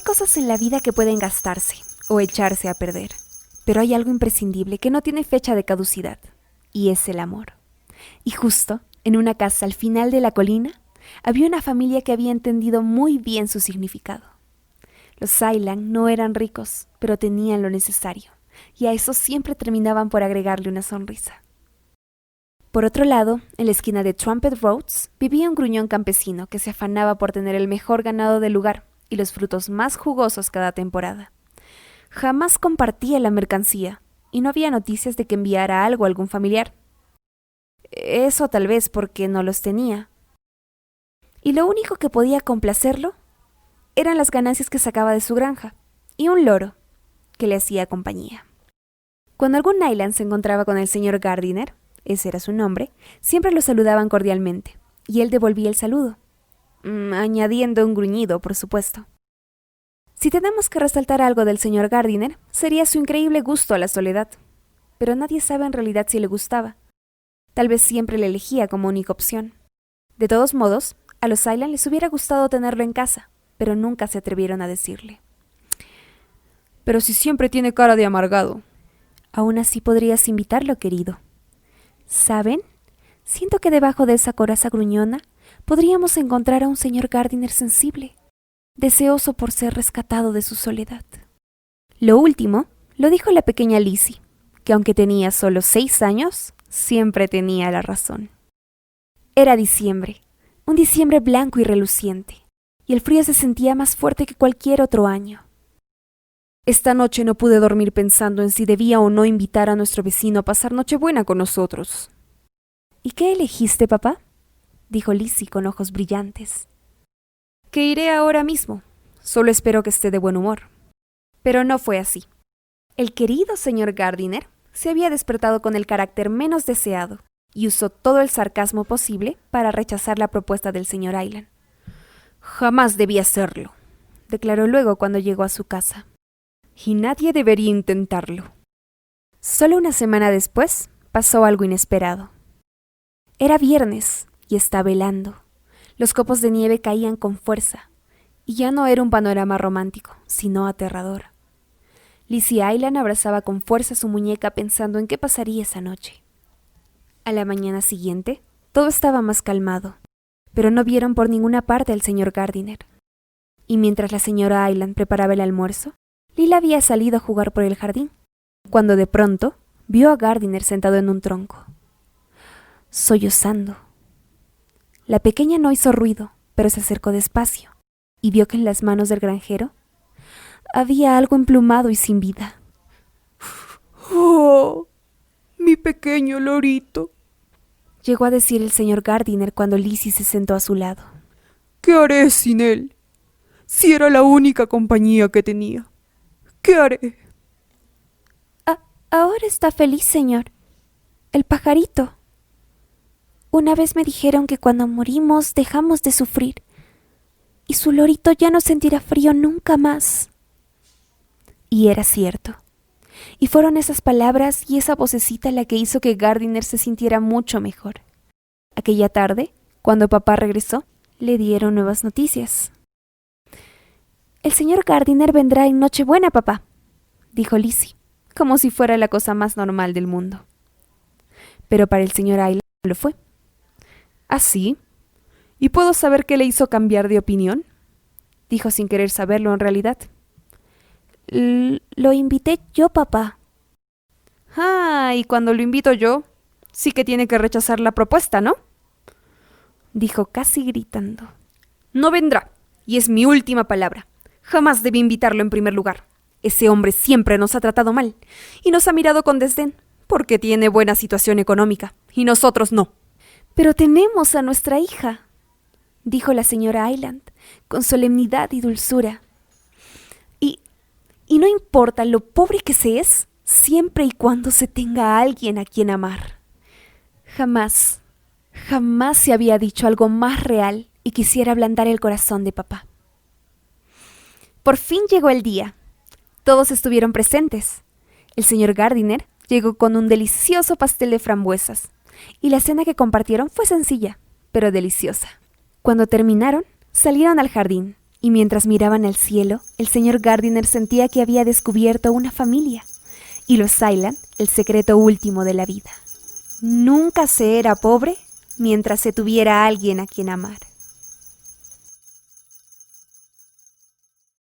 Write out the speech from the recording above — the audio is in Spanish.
cosas en la vida que pueden gastarse o echarse a perder, pero hay algo imprescindible que no tiene fecha de caducidad, y es el amor. Y justo en una casa al final de la colina había una familia que había entendido muy bien su significado. Los Island no eran ricos, pero tenían lo necesario, y a eso siempre terminaban por agregarle una sonrisa. Por otro lado, en la esquina de Trumpet Roads vivía un gruñón campesino que se afanaba por tener el mejor ganado del lugar y los frutos más jugosos cada temporada. Jamás compartía la mercancía, y no había noticias de que enviara algo a algún familiar. Eso tal vez porque no los tenía. Y lo único que podía complacerlo eran las ganancias que sacaba de su granja, y un loro que le hacía compañía. Cuando algún Island se encontraba con el señor Gardiner, ese era su nombre, siempre lo saludaban cordialmente, y él devolvía el saludo, añadiendo un gruñido, por supuesto. Si tenemos que resaltar algo del señor Gardiner, sería su increíble gusto a la soledad, pero nadie sabe en realidad si le gustaba. Tal vez siempre le elegía como única opción. De todos modos, a los Island les hubiera gustado tenerlo en casa, pero nunca se atrevieron a decirle. Pero si siempre tiene cara de amargado. Aún así podrías invitarlo, querido. ¿Saben? Siento que debajo de esa coraza gruñona podríamos encontrar a un señor Gardiner sensible, deseoso por ser rescatado de su soledad. Lo último lo dijo la pequeña Lizzie, que aunque tenía solo 6 años, siempre tenía la razón. Era diciembre, un diciembre blanco y reluciente, y el frío se sentía más fuerte que cualquier otro año. Esta noche no pude dormir pensando en si debía o no invitar a nuestro vecino a pasar Nochebuena con nosotros. ¿Y qué elegiste, papá?, dijo Lizzie con ojos brillantes. Que iré ahora mismo. Solo espero que esté de buen humor. Pero no fue así. El querido señor Gardiner se había despertado con el carácter menos deseado y usó todo el sarcasmo posible para rechazar la propuesta del señor Island. Jamás debía hacerlo, declaró luego cuando llegó a su casa. Y nadie debería intentarlo. Solo una semana después pasó algo inesperado. Era viernes y estaba helando. Los copos de nieve caían con fuerza, y ya no era un panorama romántico, sino aterrador. Lizzie Island abrazaba con fuerza su muñeca pensando en qué pasaría esa noche. A la mañana siguiente, todo estaba más calmado, pero no vieron por ninguna parte al señor Gardiner. Y mientras la señora Island preparaba el almuerzo, Lila había salido a jugar por el jardín, cuando de pronto vio a Gardiner sentado en un tronco, sollozando. La pequeña no hizo ruido, pero se acercó despacio, y vio que en las manos del granjero había algo emplumado y sin vida. ¡Oh, mi pequeño lorito!, llegó a decir el señor Gardiner cuando Lizzie se sentó a su lado. ¿Qué haré sin él? Si era la única compañía que tenía. ¿Qué haré? Ahora está feliz, señor. El pajarito. Una vez me dijeron que cuando morimos dejamos de sufrir, y su lorito ya no sentirá frío nunca más. Y era cierto. Y fueron esas palabras y esa vocecita la que hizo que Gardiner se sintiera mucho mejor. Aquella tarde, cuando papá regresó, le dieron nuevas noticias. El señor Gardiner vendrá en Nochebuena, papá, dijo Lizzie, como si fuera la cosa más normal del mundo. Pero para el señor Island no lo fue. ¿Ah, sí? ¿Y puedo saber qué le hizo cambiar de opinión?, dijo sin querer saberlo en realidad. Lo invité yo, papá. Ah, y cuando lo invito yo, sí que tiene que rechazar la propuesta, ¿no?, dijo casi gritando. No vendrá, y es mi última palabra. Jamás debí invitarlo en primer lugar. Ese hombre siempre nos ha tratado mal, y nos ha mirado con desdén, porque tiene buena situación económica, y nosotros no. Pero tenemos a nuestra hija, dijo la señora Island, con solemnidad y dulzura. Y no importa lo pobre que se es, siempre y cuando se tenga a alguien a quien amar. Jamás se había dicho algo más real y quisiera ablandar el corazón de papá. Por fin llegó el día. Todos estuvieron presentes. El señor Gardiner llegó con un delicioso pastel de frambuesas, y la cena que compartieron fue sencilla, pero deliciosa. Cuando terminaron, salieron al jardín, Y mientras miraban al cielo, el señor Gardiner sentía que había descubierto una familia, y los Cyland el secreto último de la vida. Nunca se era pobre mientras se tuviera a alguien a quien amar.